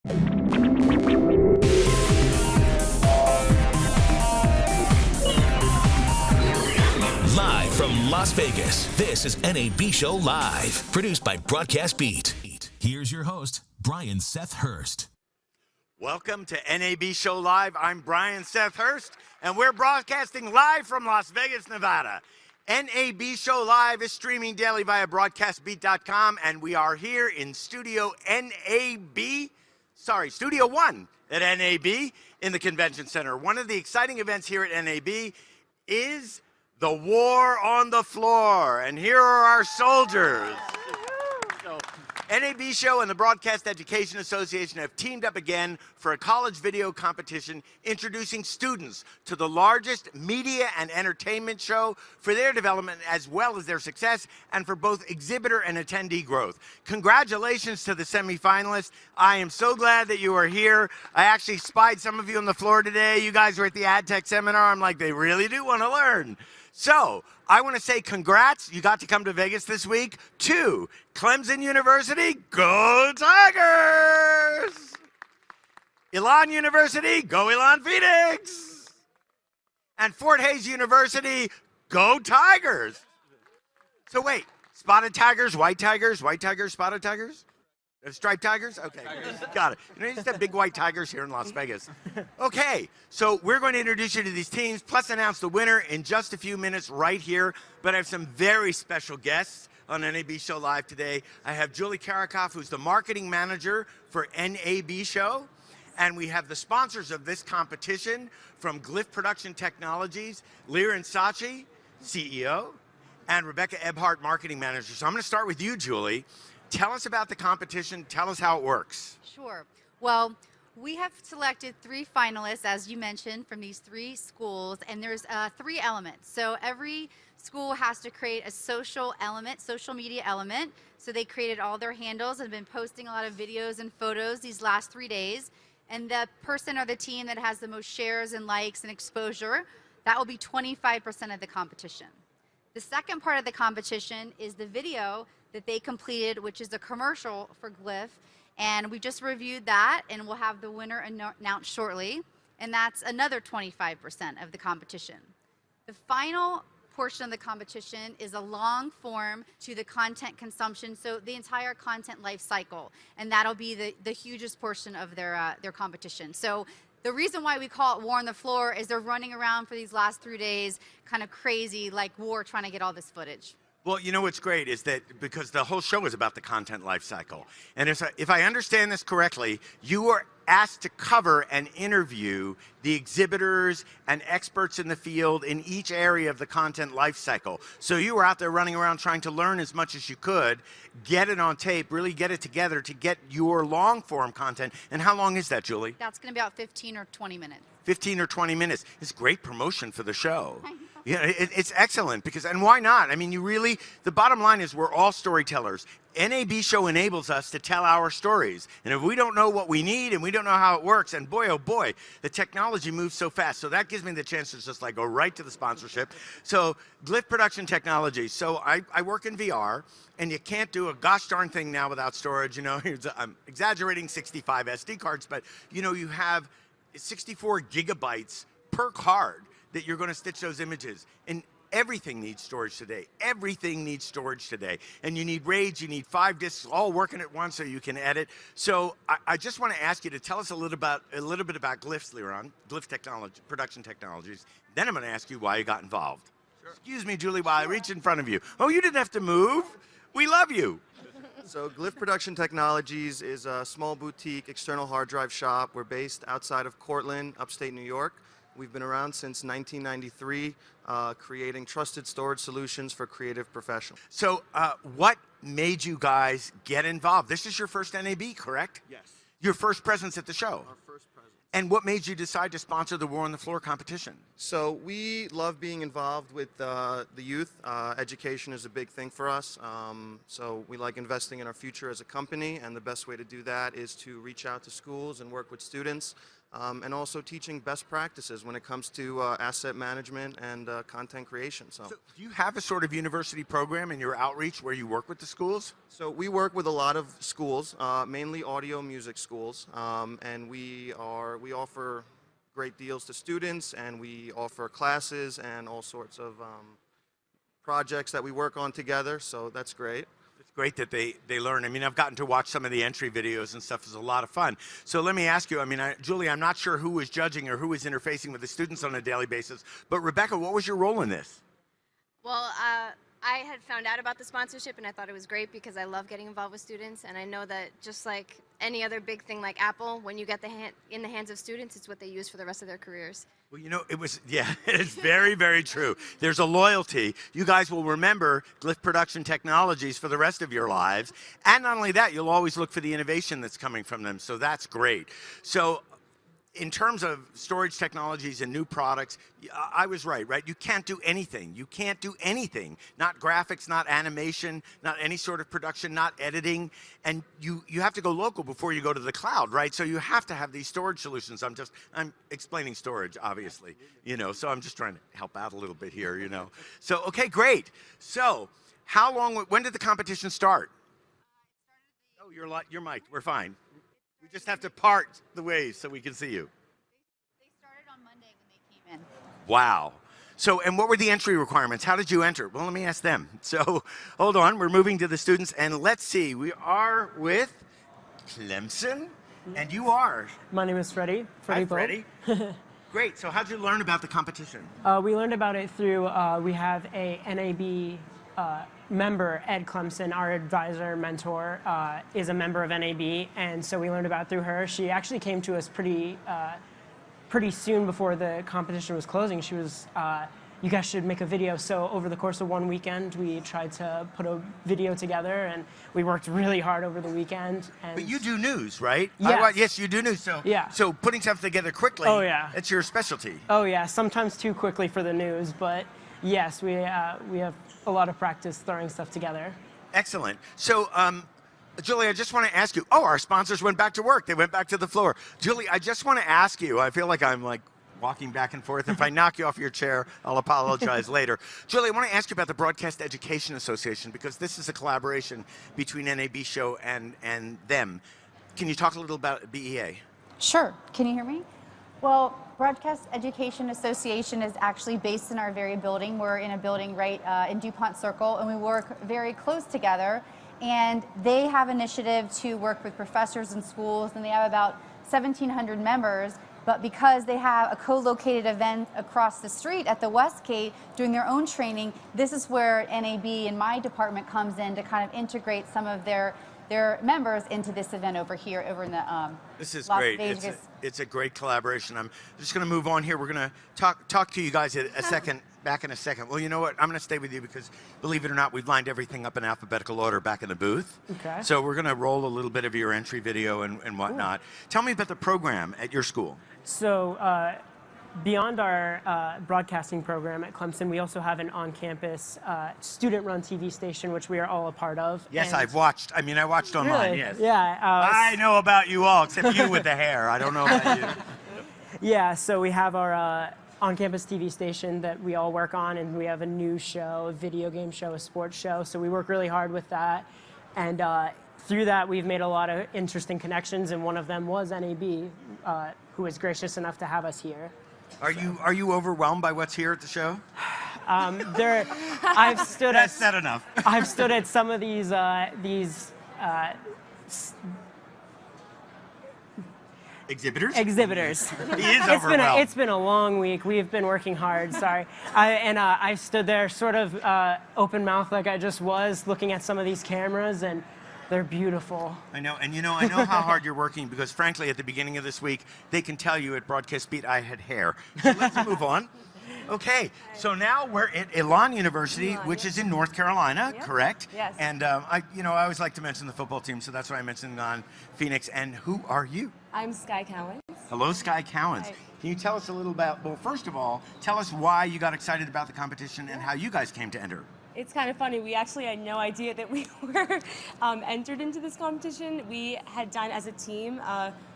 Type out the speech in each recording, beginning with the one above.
Live from Las Vegas, this is NAB Show Live, produced by Broadcast Beat. Here's your host, Brian Seth Hurst. Welcome to NAB Show Live. I'm Brian Seth Hurst, and we're broadcasting live from Las Vegas, Nevada. NAB Show Live is streaming daily via broadcastbeat.com, and we are here in Studio 1 at NAB in the Convention Center. One of the exciting events here at NAB is the War on the Floor, and here are our soldiers. NAB Show and the Broadcast Education Association have teamed up again for a college video competition introducing students to the largest media and entertainment show for their development as well as their success and for both exhibitor and attendee growth. Congratulations to the semifinalists. I am so glad that you are here. I actually spied some of you on the floor today. You guys were at the Ad Tech seminar. I'm like, they really do want to learn. So I want to say congrats. You got to come to Vegas this week. To Clemson University, go Tigers! Elon University, go Elon Phoenix! And Fort Hays University, go Tigers! So wait, spotted tigers, white tigers, spotted tigers? Striped tigers? Okay, got it. You know, you just have big white tigers here in Las Vegas. Okay, so we're going to introduce you to these teams, plus announce the winner in just a few minutes right here. But I have some very special guests on NAB Show Live today. I have Julie Karakoff, who's the marketing manager for NAB Show. And we have the sponsors of this competition from Glyph Production Technologies, Liren Sachi, CEO, and Rebecca Ebhart, marketing manager. So I'm going to start with you, Julie. Tell us about the competition. Tell us how it works. Sure. Well, we have selected 3 finalists, as you mentioned, from these 3 schools, and there's 3 elements. So every school has to create a social element, social media element. So they created all their handles and have been posting a lot of videos and photos these last 3 days. And the person or the team that has the most shares and likes and exposure, that will be 25% of the competition. The second part of the competition is the video that they completed, which is a commercial for Glyph, and we just reviewed that, and we'll have the winner announced shortly, and that's another 25% of the competition. The final portion of the competition is a long form to the content consumption, so the entire content life cycle, and that'll be the hugest portion of their competition. So the reason why we call it War on the Floor is they're running around for these last 3 days kind of crazy like war trying to get all this footage. Well, you know what's great is that because the whole show is about the content life cycle. And if I understand this correctly, you were asked to cover and interview the exhibitors and experts in the field in each area of the content life cycle. So you were out there running around trying to learn as much as you could, get it on tape, really get it together to get your long form content. And how long is that, Julie? That's going to be about 15 or 20 minutes. 15 or 20 minutes. It's great promotion for the show. Yeah, it's excellent because, and why not? I mean, the bottom line is we're all storytellers. NAB Show enables us to tell our stories. And if we don't know what we need and we don't know how it works, and boy, oh boy, the technology moves so fast. So that gives me the chance to just like go right to the sponsorship. So Glyph Production Technologies. So I work in VR, and you can't do a gosh darn thing now without storage. You know, I'm exaggerating 65 SD cards, but you know, you have 64 gigabytes per card that you're going to stitch those images. And everything needs storage today. Everything needs storage today. And you need RAIDs, you need 5 disks all working at once so you can edit. So I just want to ask you to tell us a little bit about Glyph's, Liren, Glyph Technology, Production Technologies. Then I'm going to ask you why you got involved. Sure. Excuse me, Julie, while I reach in front of you. Oh, you didn't have to move. We love you. So Glyph Production Technologies is a small boutique external hard drive shop. We're based outside of Cortland, upstate New York. We've been around since 1993, creating trusted storage solutions for creative professionals. So what made you guys get involved? This is your first NAB, correct? Yes. Your first presence at the show? Our first presence. And what made you decide to sponsor the War on the Floor competition? So we love being involved with the youth. Education is a big thing for us. So we like investing in our future as a company, and the best way to do that is to reach out to schools and work with students. and also teaching best practices when it comes to asset management and content creation. So do you have a sort of university program in your outreach where you work with the schools? So we work with a lot of schools, mainly audio music schools, and we offer great deals to students, and we offer classes and all sorts of projects that we work on together, so that's great. It's great that they learn. I mean, I've gotten to watch some of the entry videos and stuff. It's a lot of fun. So let me ask you, I mean, Julie, I'm not sure who was judging or who was interfacing with the students on a daily basis, but Rebecca, what was your role in this? Well, I had found out about the sponsorship, and I thought it was great because I love getting involved with students, and I know that just like any other big thing like Apple, when you get in the hands of students, it's what they use for the rest of their careers. Well, you know, it's very, very true. There's a loyalty. You guys will remember Glyph Production Technologies for the rest of your lives. And not only that, you'll always look for the innovation that's coming from them. So that's great. So in terms of storage technologies and new products, I was right? You can't do anything. You can't do anything. Not graphics, not animation, not any sort of production, not editing. And you have to go local before you go to the cloud, right? So you have to have these storage solutions. I'm explaining storage, obviously, you know, so I'm just trying to help out a little bit here, you know. So, okay, great. So when did the competition start? Oh, you're mic'd. We're fine. We just have to part the ways so we can see you. They started on Monday when they came in. Wow. So, and what were the entry requirements? How did you enter? Well, let me ask them. So, hold on. We're moving to the students, and let's see. We are with Clemson, and you are? My name is Freddie. Hi, Freddie. Great. So, how'd you learn about the competition? We learned about it through, we have a NAB member, Ed Clemson, our advisor, mentor, is a member of NAB, and so we learned about it through her. She actually came to us pretty soon before the competition was closing. She was, you guys should make a video. So over the course of one weekend, we tried to put a video together, and we worked really hard over the weekend. And but you do news, right? Yes. Yes, you do news. So, yeah. So putting stuff together quickly, oh, yeah. It's your specialty. Oh, yeah, sometimes too quickly for the news, but yes, we have a lot of practice throwing stuff together. Excellent. So, Julie, I just want to ask you, our sponsors went back to work. They went back to the floor. Julie, I just want to ask you, I feel like I'm like walking back and forth. If I knock you off your chair, I'll apologize later. Julie, I want to ask you about the Broadcast Education Association, because this is a collaboration between NAB Show and them. Can you talk a little about BEA? Sure. Can you hear me? Well, Broadcast Education Association is actually based in our very building. We're in a building right in DuPont Circle, and we work very close together. And they have initiative to work with professors and schools, and they have about 1,700 members. But because they have a co-located event across the street at the Westgate doing their own training, this is where NAB and my department comes in to kind of integrate some of their members into this event over here, over in the This is Las great. Vegas. It's a great collaboration. I'm just going to move on here. We're going to talk to you guys back in a second. Well, you know what? I'm going to stay with you because, believe it or not, we've lined everything up in alphabetical order back in the booth. Okay. So we're going to roll a little bit of your entry video and whatnot. Cool. Tell me about the program at your school. So beyond our broadcasting program at Clemson, we also have an on-campus student-run TV station, which we are all a part of. Yes, and I've watched. I mean, I watched online, really? yes. Yeah. I know about you all, except you with the hair. I don't know about you. Yeah, so we have our on-campus TV station that we all work on, and we have a news show, a video game show, a sports show, so we work really hard with that. And through that, we've made a lot of interesting connections, and one of them was NAB, who was gracious enough to have us here. Are you overwhelmed by what's here at the show? I've stood That's not enough. I've stood at some of these Exhibitors? Exhibitors. He is overwhelmed. It's been a long week. We've been working hard. Sorry. I stood there sort of open mouth like I just was, looking at some of these cameras, and they're beautiful. I know, and I know how hard you're working because, frankly, at the beginning of this week, they can tell you at Broadcast Beat I had hair. So let's move on. Okay, so now we're at Elon University, which is in North Carolina, Yep. correct? Yes. And I always like to mention the football team, so that's why I mentioned on Phoenix. And who are you? I'm Sky Cowens. Hello, Sky Cowens. Hi. Can you tell us a little about, well, first of all, tell us why you got excited about the competition and how you guys came to enter. It's kind of funny. We actually had no idea that we were entered into this competition. We had done as a team,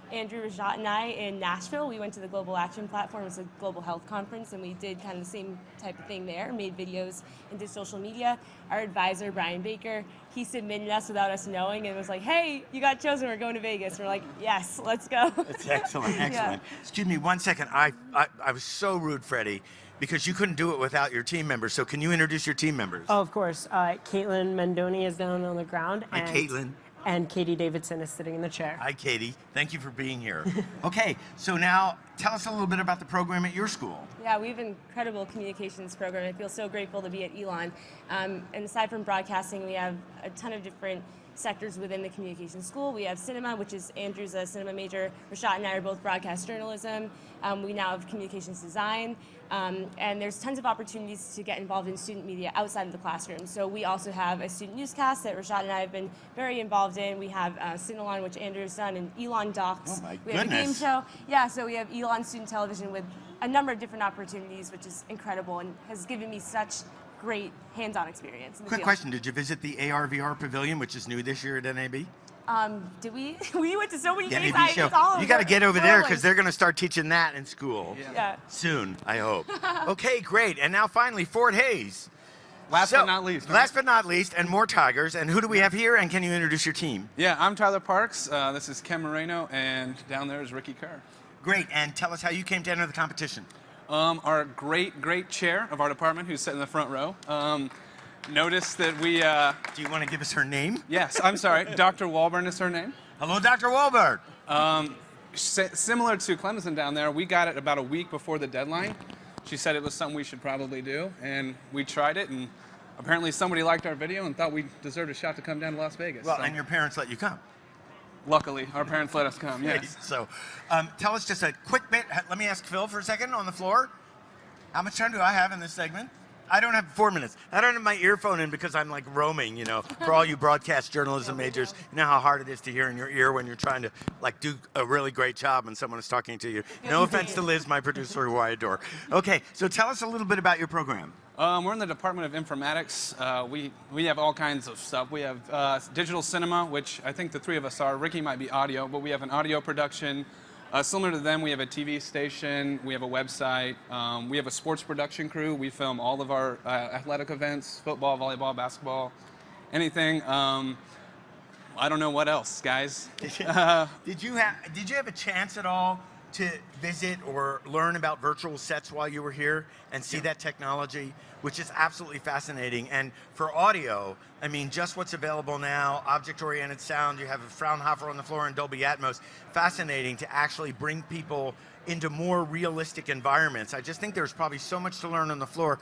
Andrew, Rajat, and I in Nashville. We went to the Global Action Platform. It was a global health conference, and we did kind of the same type of thing there, made videos and did social media. Our advisor, Brian Baker, he submitted us without us knowing and was like, hey, you got chosen, we're going to Vegas. And we're like, yes, let's go. That's excellent, excellent. Yeah. Excuse me 1 second. I was so rude, Freddie, because you couldn't do it without your team members. So can you introduce your team members? Oh, of course. Caitlin Mendoni is down on the ground. Hi, Caitlin. And Katie Davidson is sitting in the chair. Hi, Katie. Thank you for being here. Okay, so now tell us a little bit about the program at your school. Yeah, we have an incredible communications program. I feel so grateful to be at Elon. And aside from broadcasting, we have a ton of different sectors within the communications school. We have cinema, which is Andrew's a cinema major. Rashad and I are both broadcast journalism. We now have communications design. And there's tons of opportunities to get involved in student media outside of the classroom. So we also have a student newscast that Rashad and I have been very involved in. We have Cinelon, which Andrew's done, and Elon Docs. Oh my we have a game goodness. show. Yeah, so we have Elon Student Television with a number of different opportunities, which is incredible and has given me such great hands-on experience in the Quick field. question, did you visit the AR/VR Pavilion, which is new this year at NAB? Did we? We went to so many The things. NAB show. It's all You got to get over there because whirling. they're going to start teaching that in school Yeah. soon, I hope. Okay, great. And now finally, Fort Hayes. Last but not least. Last but not least, and more Tigers. And who do we have here? And can you introduce your team? Yeah, I'm Tyler Parks. This is Ken Moreno, and down there is Ricky Kerr. Great. And tell us how you came to enter the competition. Our great chair of our department, who's sitting in the front row, noticed that we... Do you want to give us her name? Yes, I'm sorry. Dr. Walburn is her name. Hello, Dr. Wahlberg. Similar to Clemson down there, we got it about a week before the deadline. She said it was something we should probably do, and we tried it, and apparently somebody liked our video and thought we deserved a shot to come down to Las Vegas. Well, So, and your parents let you come. luckily, our parents let us come, yes. So tell us just a quick bit. Let me ask Phil for a second on the floor. How much time do I have in this segment? I don't have 4 minutes. I don't have my earphone in because I'm like roaming, you know, for all you broadcast journalism majors. You know how hard it is to hear in your ear when you're trying to like do a really great job when someone is talking to you. No offense to Liz, my producer, who I adore. Okay, so tell us a little bit about your program. We're in the Department of Informatics. We have all kinds of stuff. We have digital cinema, which I think the three of us are. Ricky might be audio, but we have an audio production. Similar to them, we have a TV station, we have a website, we have a sports production crew. We film all of our athletic events, football, volleyball, basketball, anything. I don't know what else, guys. Did you have a chance at all to visit or learn about virtual sets while you were here and see that technology, which is absolutely fascinating? And for audio, I mean, just what's available now, object-oriented sound, you have a Fraunhofer on the floor and Dolby Atmos, fascinating to actually bring people into more realistic environments. I just think there's probably so much to learn on the floor.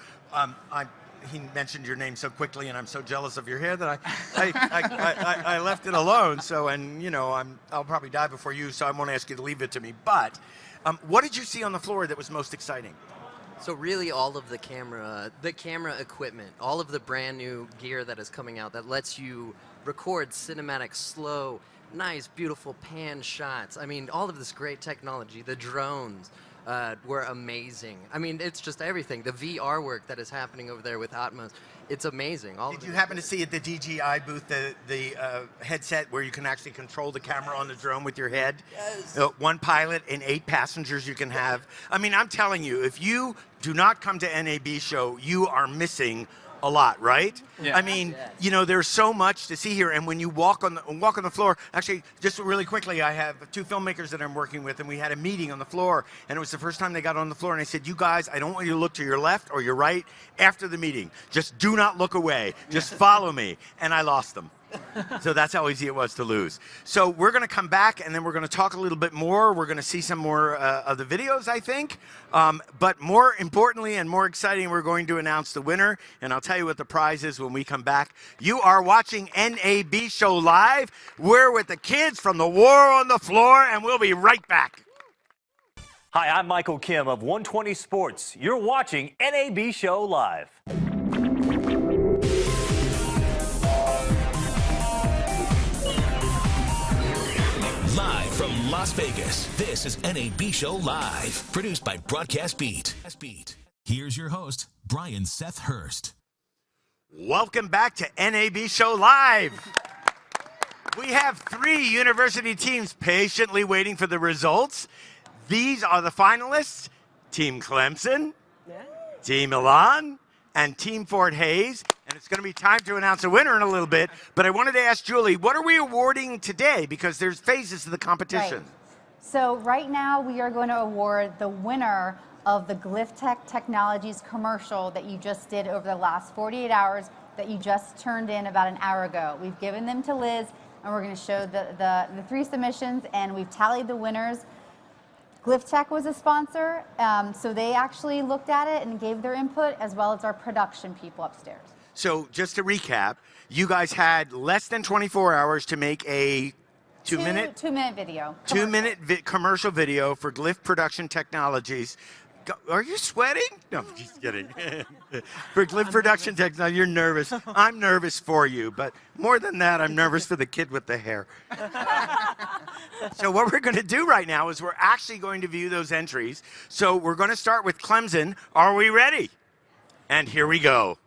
He mentioned your name so quickly, and I'm so jealous of your hair that I left it alone. So, and you know, I'll probably die before you, so I won't ask you to leave it to me. But what did you see on the floor that was most exciting? So really all of the camera equipment, all of the brand new gear that is coming out that lets you record cinematic, slow, nice, beautiful pan shots. I mean, all of this great technology, the drones, were amazing. I mean, it's just everything. The VR work that is happening over there with Atmos, it's amazing. Did you happen to see at the DJI booth the headset where you can actually control the camera on the drone with your head? Yes. 1 pilot and 8 passengers you can have. I mean, I'm telling you, if you do not come to NAB Show, you are missing a lot, right? Yeah. I mean, you know, there's so much to see here, and when you walk on the floor, actually, just really quickly, I have 2 filmmakers that I'm working with, and we had a meeting on the floor, and it was the first time they got on the floor, and I said, you guys, I don't want you to look to your left or your right after the meeting. Just do not look away. Just follow me. And I lost them. So that's how easy it was to lose. So we're going to come back, and then we're going to talk a little bit more. We're going to see some more of the videos, I think. But more importantly and more exciting, we're going to announce the winner, and I'll tell you what the prize is when we come back. You are watching NAB Show Live. We're with the kids from the War on the Floor, and we'll be right back. Hi, I'm Michael Kim of 120 Sports. You're watching NAB Show Live. Live from Las Vegas, this is NAB Show Live, produced by Broadcast Beat. Here's your host, Brian Seth Hurst. Welcome back to NAB Show Live. We have 3 university teams patiently waiting for the results. These are the finalists: Team Clemson, Team Elon, and Team Fort Hays. And it's going to be time to announce a winner in a little bit. But I wanted to ask Julie, what are we awarding today? Because there's phases to the competition. Right. So right now we are going to award the winner of the Glyph Technologies commercial that you just did over the last 48 hours that you just turned in about an hour ago. We've given them to Liz, and we're going to show the 3 submissions, and we've tallied the winners. Glyph Tech was a sponsor, so they actually looked at it and gave their input, as well as our production people upstairs. So just to recap, you guys had less than 24 hours to make a two-minute video. 2-minute commercial video for Glyph Production Technologies. Are you sweating? No, I'm just kidding. For Glyph Production Technology, you're nervous. I'm nervous for you, but more than that, I'm nervous for the kid with the hair. So what we're going to do right now is we're actually going to view those entries. So we're going to start with Clemson. Are we ready? And here we go.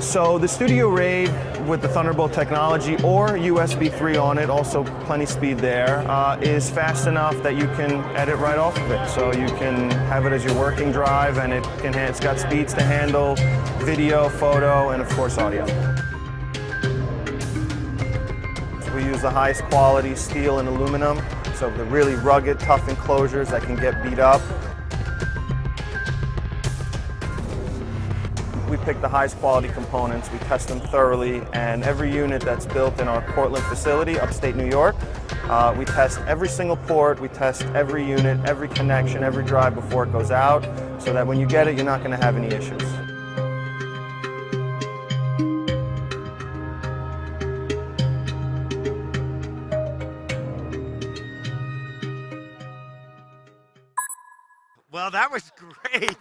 So the Studio Raid with the Thunderbolt technology or USB 3 on it, also plenty speed there, is fast enough that you can edit right off of it. So you can have it as your working drive, and it's got speeds to handle video, photo, and of course audio. We use the highest quality steel and aluminum, so the really rugged, tough enclosures that can get beat up. We pick the highest quality components, we test them thoroughly, and every unit that's built in our Cortland facility, upstate New York, we test every single port, we test every unit, every connection, every drive before it goes out, so that when you get it, you're not going to have any issues. Well, that was great.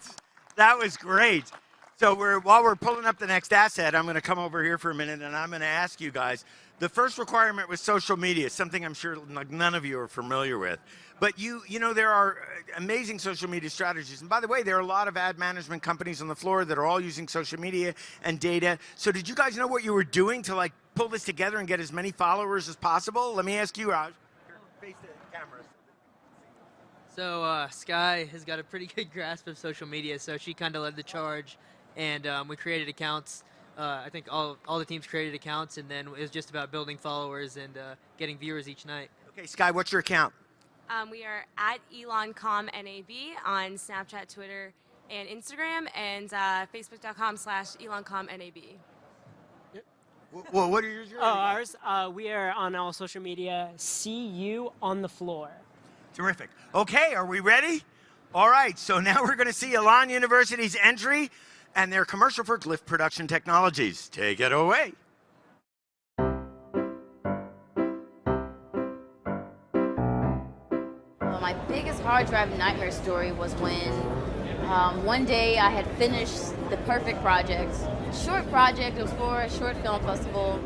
That was great. So while we're pulling up the next asset, I'm going to come over here for a minute, and I'm going to ask you guys. The first requirement was social media, something I'm sure none of you are familiar with. But you know, there are amazing social media strategies. And by the way, there are a lot of ad management companies on the floor that are all using social media and data. So did you guys know what you were doing to like pull this together and get as many followers as possible? Let me ask you, Raj. Face the camera. So Sky has got a pretty good grasp of social media, so she kind of led the charge. And we created accounts. I think all the teams created accounts, and then it was just about building followers and getting viewers each night. Okay, Sky, what's your account? We are at ElonComNAB on Snapchat, Twitter, and Instagram, and Facebook.com/ElonComNAB. Well, what are yours? Ours, we are on all social media. See you on the floor. Terrific. Okay, are we ready? All right, so now we're going to see Elon University's entry and their commercial for Glyph Production Technologies. Take it away. Well, my biggest hard drive nightmare story was when one day I had finished the perfect project. Short project, it was for a short film festival,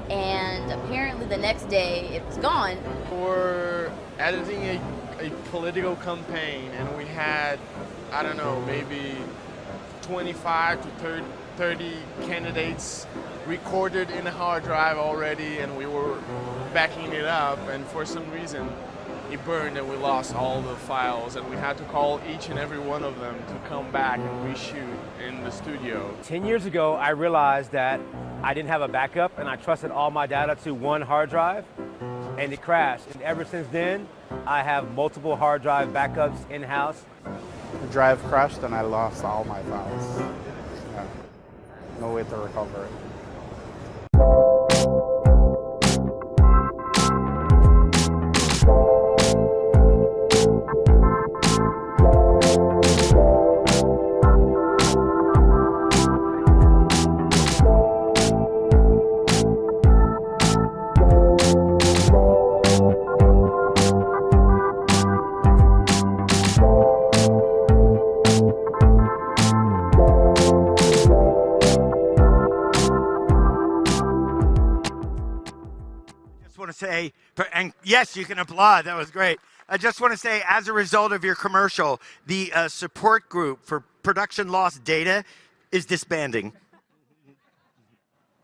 and apparently the next day it was gone. We're editing a political campaign, and we had, I don't know, maybe 25 to 30 candidates recorded in a hard drive already, and we were backing it up, and for some reason it burned and we lost all the files, and we had to call each and every one of them to come back and reshoot in the studio. 10 years ago, I realized that I didn't have a backup, and I trusted all my data to one hard drive, and it crashed. And ever since then, I have multiple hard drive backups in-house. The drive crashed and I lost all my files. Yeah. No way to recover it. Say, and yes, you can applaud. That was great. I just want to say, as a result of your commercial, the support group for production loss data is disbanding.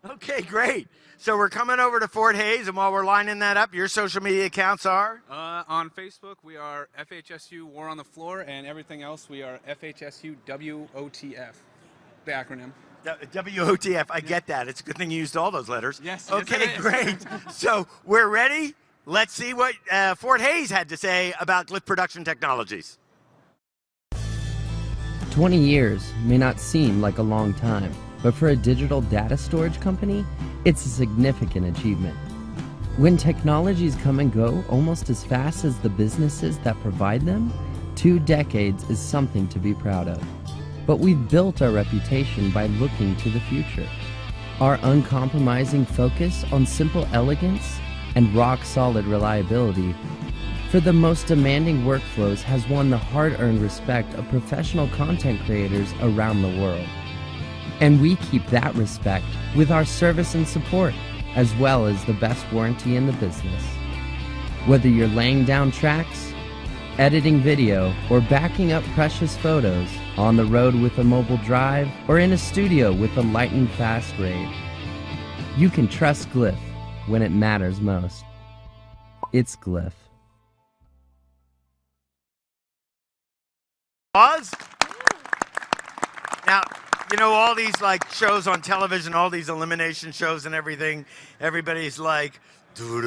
Okay, great. So we're coming over to Fort Hays, and while we're lining that up, your social media accounts are? On Facebook, we are FHSU War on the Floor, and everything else, we are FHSU WOTF, the acronym. WOTF, I get that. It's a good thing you used all those letters. Yes. Okay, yes, it is. great. So we're ready. Let's see what Fort Hays had to say about Glyph Production Technologies. 20 years may not seem like a long time, but for a digital data storage company, it's a significant achievement. When technologies come and go almost as fast as the businesses that provide them, 2 decades is something to be proud of. But we've built our reputation by looking to the future. Our uncompromising focus on simple elegance and rock-solid reliability for the most demanding workflows has won the hard-earned respect of professional content creators around the world. And we keep that respect with our service and support, as well as the best warranty in the business. Whether you're laying down tracks, editing video, or backing up precious photos, on the road with a mobile drive, or in a studio with a lightning fast RAID, you can trust Glyph when it matters most. It's Glyph. Pause. Now, you know, all these like shows on television, all these elimination shows and everything, everybody's like, we'll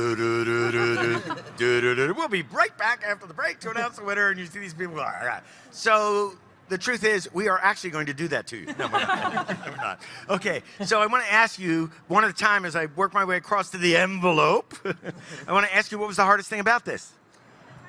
be right back after the break to announce the winner, and you see these people go, all right. So the truth is, we are actually going to do that to you. No, we're not. No, we're not. Okay, so I want to ask you, one at a time as I work my way across to the envelope, I want to ask you, what was the hardest thing about this?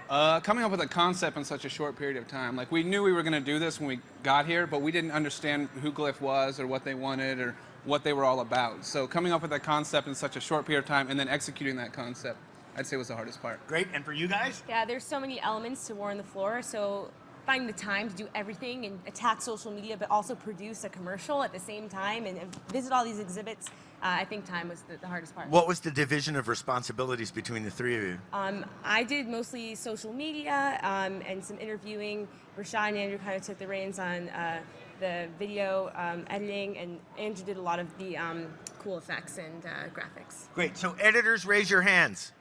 Coming up with a concept in such a short period of time. Like, we knew we were going to do this when we got here, but we didn't understand who Glyph was or what they wanted or what they were all about. So coming up with that concept in such a short period of time and then executing that concept, I'd say was the hardest part. Great, and for you guys? Yeah, there's so many elements to War on the Floor, so finding the time to do everything and attack social media, but also produce a commercial at the same time and visit all these exhibits, I think time was the hardest part. What was the division of responsibilities between the three of you? I did mostly social media and some interviewing. Rashad and Andrew kind of took the reins on the video editing, and Andrew did a lot of the cool effects and graphics. Great, so editors, raise your hands.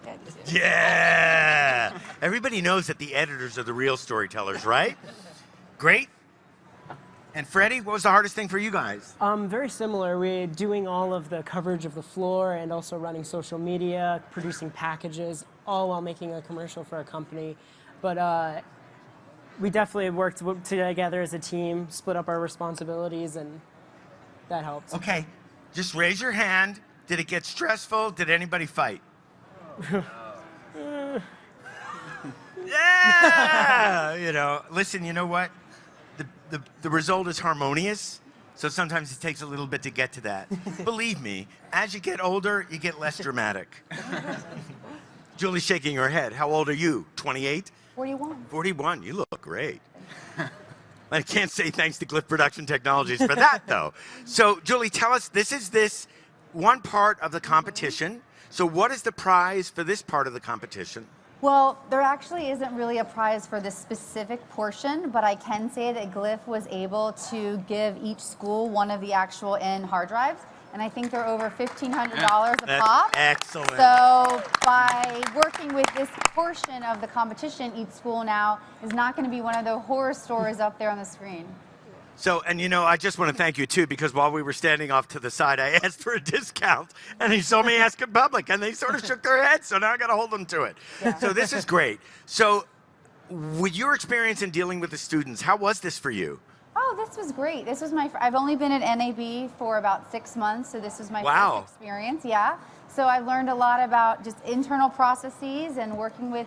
Yeah. Yeah! Everybody knows that the editors are the real storytellers, right? Great. And Freddie, what was the hardest thing for you guys? Very similar. We're doing all of the coverage of the floor and also running social media, producing packages, all while making a commercial for a company. But we definitely worked together as a team, split up our responsibilities, and that helped. Okay, just raise your hand. Did it get stressful? Did anybody fight? Yeah! You know, listen, you know what? The result is harmonious, so sometimes it takes a little bit to get to that. Believe me, as you get older, you get less dramatic. Julie's shaking her head. How old are you? 28? 41. 41. You look great. I can't say thanks to Glyph Production Technologies for that, though. So, Julie, tell us, this is one part of the competition. So what is the prize for this part of the competition? Well, there actually isn't really a prize for this specific portion, but I can say that Glyph was able to give each school one of the actual in hard drives, and I think they're over $1,500 a pop. Excellent. So by working with this portion of the competition, each school now is not going to be one of the horror stories up there on the screen. So, and you know, I just want to thank you too, because while we were standing off to the side, I asked for a discount, and he saw me ask in public, and they sort of shook their heads, so now I got to hold them to it. Yeah. So this is great. So with your experience in dealing with the students, how was this for you? Oh, this was great. This was I've only been at NAB for about 6 months, so this was my first experience, yeah. So I learned a lot about just internal processes and working with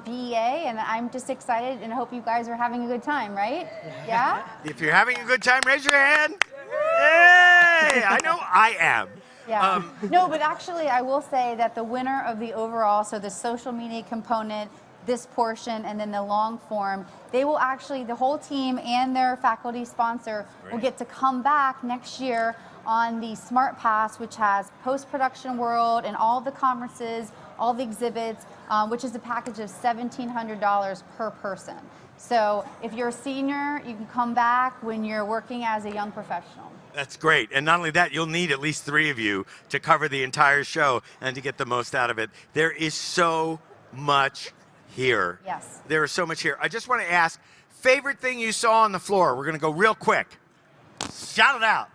BEA, and I'm just excited and hope you guys are having a good time, right? Yeah? If you're having a good time, raise your hand. Yay! I know I am. Yeah. No, but actually I will say that the winner of the overall, so the social media component, this portion, and then the long form, they will actually, the whole team and their faculty sponsor will get to come back next year on the Smart Pass, which has post-production world and all the conferences, all the exhibits, which is a package of $1,700 per person. So if you're a senior, you can come back when you're working as a young professional. That's great. And not only that, you'll need at least 3 of you to cover the entire show and to get the most out of it. There is so much here. Yes. There is so much here. I just want to ask, favorite thing you saw on the floor? We're going to go real quick. Shout it out.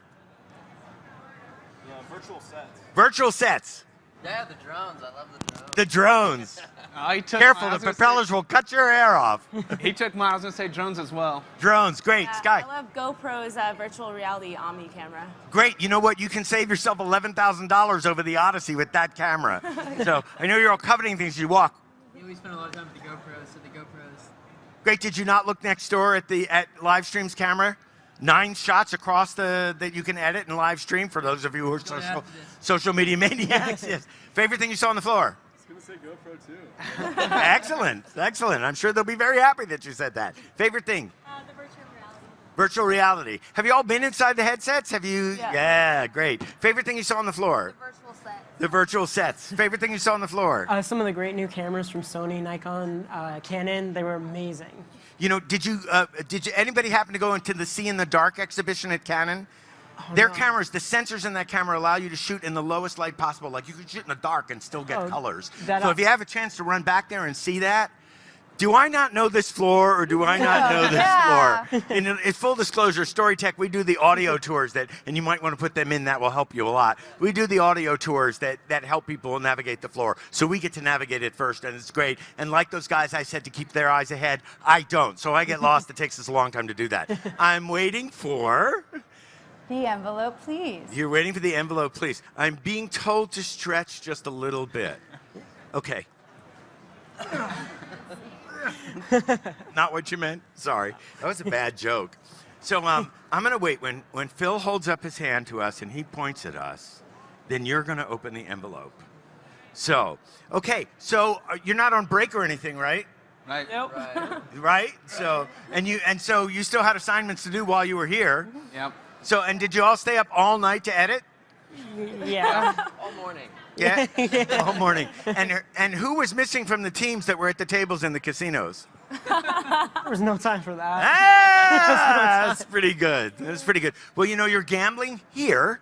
Virtual sets. Virtual sets. Yeah, the drones. I love the drones. The drones. Careful, the propellers will cut your hair off. He took mine. I was going to say drones as well. Drones, great. Sky. I love GoPro's virtual reality Omni camera. Great. You know what? You can save yourself $11,000 over the Odyssey with that camera. So I know you're all coveting things as you walk. Yeah, we spent a lot of time with the GoPros, so the GoPros. Great. Did you not look next door at Livestream's camera? 9 shots across that you can edit and live stream for those of you who are social media maniacs. Yes. Favorite thing you saw on the floor? I was going to say GoPro too. Excellent. Excellent. I'm sure they'll be very happy that you said that. Favorite thing? The virtual reality. Virtual reality. Have you all been inside the headsets? Have you? Yeah. Great. Favorite thing you saw on the floor? The virtual sets. The virtual sets. Favorite thing you saw on the floor? Some of the great new cameras from Sony, Nikon, Canon, they were amazing. You know, did anybody happen to go into the See in the Dark exhibition at Canon? Their cameras, the sensors in that camera allow you to shoot in the lowest light possible. Like you could shoot in the dark and still get colors. So if you have a chance to run back there and see that, do I not know this floor or do I not know this floor? In full disclosure, StoryTech, we do the audio tours and you might want to put them in, that will help you a lot. We do the audio tours that help people navigate the floor. So we get to navigate it first and it's great. And like those guys I said to keep their eyes ahead, I don't. So I get lost. It takes us a long time to do that. I'm waiting for... The envelope, please. You're waiting for the envelope, please. I'm being told to stretch just a little bit. Okay. Not what you meant. Sorry. That was a bad joke. So I'm going to wait. When Phil holds up his hand to us and he points at us, then you're going to open the envelope. So, okay. So you're not on break or anything, right? Right. Nope. Right? So so you still had assignments to do while you were here. Yep. So, and did you all stay up all night to edit? Yeah. All morning. Yeah? All morning. And who was missing from the teams that were at the tables in the casinos? There was no time for that. That's pretty good. That's pretty good. Well, you know, you're gambling here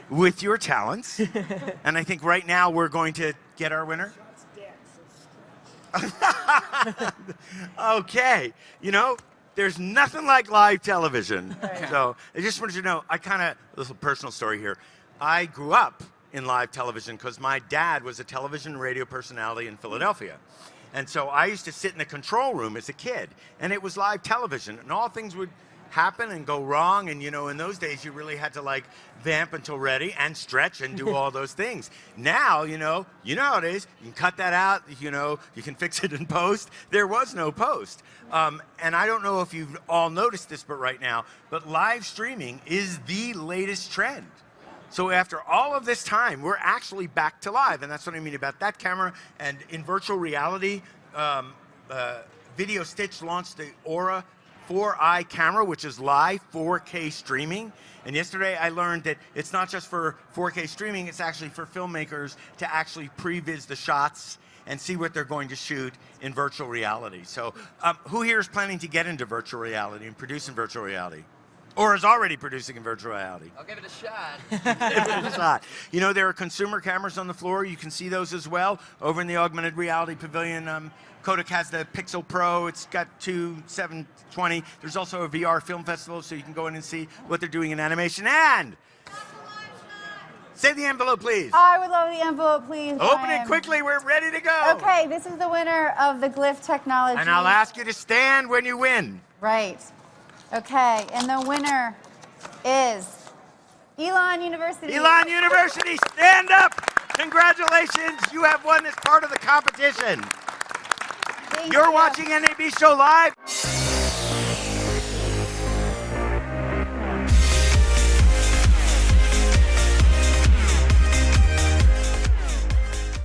with your talents. And I think right now we're going to get our winner. Okay. You know, there's nothing like live television. Right. So I just wanted you to know, a little personal story here. I grew up in live television because my dad was a television and radio personality in Philadelphia. And so I used to sit in the control room as a kid, and it was live television, and all things would happen and go wrong. And, you know, in those days, you really had to, like, vamp until ready and stretch and do all those things. Now, you know how it is. You can cut that out. You know, you can fix it in post. There was no post. And I don't know if you've all noticed this, but right now, but live streaming is the latest trend. So after all of this time, we're actually back to live. And that's what I mean about that camera. And in virtual reality, Video Stitch launched the Aura 4i camera, which is live 4K streaming. And yesterday I learned that it's not just for 4K streaming, it's actually for filmmakers to actually previs the shots and see what they're going to shoot in virtual reality. So who here is planning to get into virtual reality and produce in virtual reality? Or is already producing in virtual reality? I'll give it a shot. Give it a shot. You know, there are consumer cameras on the floor. You can see those as well. Over in the augmented reality pavilion, Kodak has the Pixel Pro. It's got 720. There's also a VR film festival, so you can go in and see what they're doing in animation. And say the envelope, please. I would love the envelope, please. Open it quickly. We're ready to go. Okay, this is the winner of the Glyph technology. And I'll ask you to stand when you win. Right. Okay, and the winner is Elon University. Elon University, stand up. Congratulations. You have won as part of the competition. You're watching NAB Show Live.